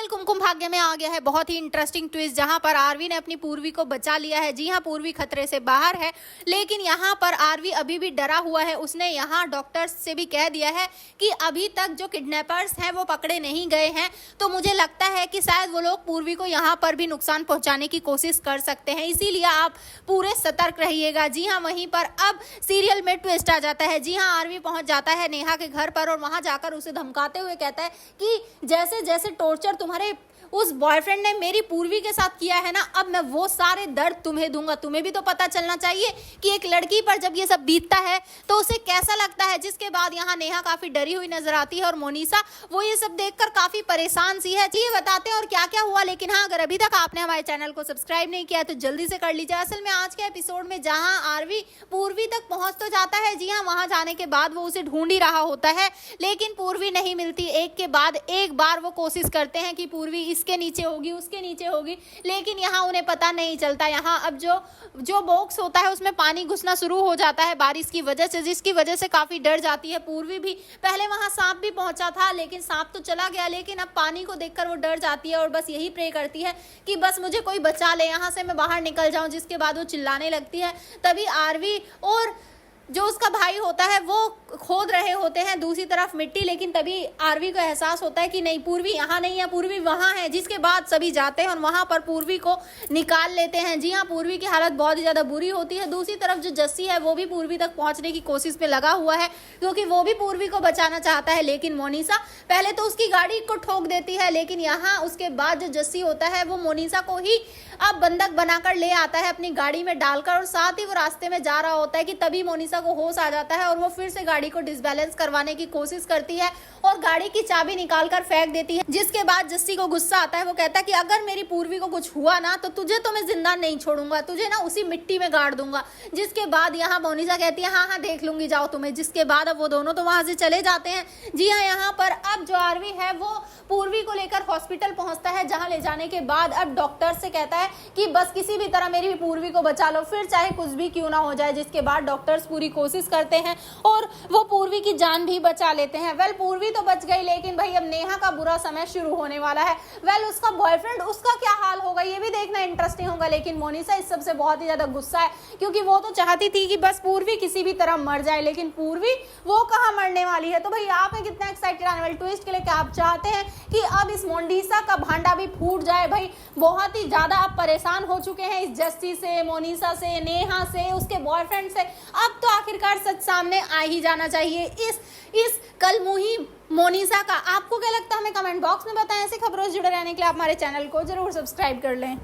कुमकुम भाग्य में आ गया है बहुत ही इंटरेस्टिंग ट्विस्ट, जहां पर आरवी ने अपनी पूर्वी को बचा लिया है। जी हां, पूर्वी खतरे से बाहर है, लेकिन यहां पर आरवी अभी भी डरा हुआ है। उसने यहां डॉक्टर्स से भी कह दिया है कि अभी तक जो किडनैपर्स हैं वो पकड़े नहीं गए हैं, तो मुझे लगता है कि शायद वो लोग पूर्वी को यहां पर भी नुकसान पहुंचाने की कोशिश कर सकते हैं, इसीलिए आप पूरे सतर्क रहिएगा। जी हाँ, वहीं पर अब सीरियल में ट्विस्ट आ जाता है। जी हाँ, आरवी पहुंच जाता है नेहा के घर पर और वहां जाकर उसे धमकाते हुए कहता है कि जैसे जैसे टॉर्चर तुम्हारे उस बॉयफ्रेंड ने मेरी पूर्वी के साथ किया है ना, अब मैं वो सारे दर्द तुम्हें दूंगा। तुम्हें भी तो पता चलना चाहिए कि एक लड़की पर जब ये सब बीतता है तो उसे कैसा लगता है। जिसके बाद यहाँ नेहा काफी डरी हुई नजर आती है और मोनिसा वो ये सब देखकर काफी परेशान सी है। जी बताते हैं और क्या क्या हुआ, लेकिन हाँ, अगर अभी तक आपने हमारे चैनल को सब्सक्राइब नहीं किया तो जल्दी से कर लीजिए। असल में आज के एपिसोड में जहाँ आरवी पूर्वी तक पहुंच तो जाता है, जी हाँ, वहां जाने के बाद वो उसे ढूंढ ही रहा होता है, लेकिन पूर्वी नहीं मिलती। एक के बाद एक बार वो कोशिश करते हैं कि पूर्वी इसके नीचे होगी, उसके नीचे होगी, लेकिन यहाँ उन्हें पता नहीं चलता। यहाँ अब जो बॉक्स होता है उसमें पानी घुसना शुरू हो जाता है बारिश की वजह से, जिसकी वजह से काफी डर जाती है पूर्वी भी। पहले वहां सांप भी पहुंचा था, लेकिन सांप तो चला गया, लेकिन अब पानी को देखकर वो डर जाती है और बस यही प्रे करती है कि बस मुझे कोई बचा ले, यहाँ से मैं बाहर निकल जाऊं। जिसके बाद वो चिल्लाने लगती है। तभी आरवी और जो उसका भाई होता है वो खोद रहे होते हैं दूसरी तरफ मिट्टी, लेकिन तभी आरवी को एहसास होता है कि नहीं, पूर्वी यहाँ नहीं है, पूर्वी वहाँ है। जिसके बाद सभी जाते हैं और वहाँ पर पूर्वी को निकाल लेते हैं। जी हाँ, पूर्वी की हालत बहुत ही ज़्यादा बुरी होती है। दूसरी तरफ जो जस्सी है वो भी पूर्वी तक पहुँचने की कोशिश में लगा हुआ है, क्योंकि वो भी पूर्वी को बचाना चाहता है। लेकिन मोनिसा पहले तो उसकी गाड़ी को ठोक देती है, लेकिन यहाँ उसके बाद जो जस्सी होता है वो मोनिसा को ही अब बंधक बनाकर ले आता है अपनी गाड़ी में डालकर, और साथ ही वो रास्ते में जा रहा होता है कि तभी मोनिसा को होश आ जाता है और वो फिर से गाड़ी को डिसबैलेंस करवाने की कोशिश करती है और गाड़ी की चाबी निकालकर फेंक देती है। जिसके बाद जस्सी को गुस्सा आता है। वो कहता है कि अगर मेरी पूर्वी को कुछ हुआ ना तो तुझे तो मैं जिंदा नहीं छोड़ूंगा, तुझे ना उसी मिट्टी में गाड़ दूंगा। जिसके बाद यहाँ मोनिसा कहती है हाँ हाँ देख लूंगी, जाओ तुम्हें। जिसके बाद अब वो दोनों तो वहां से चले जाते हैं। जी हाँ, यहाँ पर अब जो आरवी है वो पूर्वी को लेकर हॉस्पिटल पहुंचता है, जहां ले जाने के बाद अब डॉक्टर से कहता है कि बस किसी भी तरह मेरी पूर्वी को बचा लो, फिर चाहे कुछ भी क्यों ना हो जाए। जिसके बाद डॉक्टर्स पूरी कोशिश करते हैं और वो पूर्वी की जान भी बचा लेते हैं। वेल, पूर्वी तो बच गई, लेकिन भाई अब नेहा का बुरा समय शुरू होने वाला है। वेल, उसका बॉयफ्रेंड, उसका क्या हाल होगा ये भी देखना इंटरेस्टिंग होगा। लेकिन मोनिसा इस सब से बहुत ही ज्यादा गुस्सा है, क्योंकि वो तो चाहती थी कि बस पूर्वी किसी भी तरह मर जाए, लेकिन पूर्वी वो कहाँ मरने वाली है। तो भाई आप हैं कितना एक्साइटेड आने वाले ट्विस्ट के लिए, क्या आप चाहते हैं कि अब इस मोनिसा का भांडा भी फूट जाए? भाई बहुत ही ज्यादा आप परेशान हो चुके हैं इस जस्सी से, मोनिसा से, नेहा से, उसके बॉयफ्रेंड से। अब तो आखिरकार सच सामने आ ही जाना चाहिए इस कलमुही मोनिसा का। आपको क्या लगता है हमें कमेंट बॉक्स में बताएं। ऐसे खबरों से जुड़े रहने के लिए आप हमारे चैनल को जरूर सब्सक्राइब कर लें।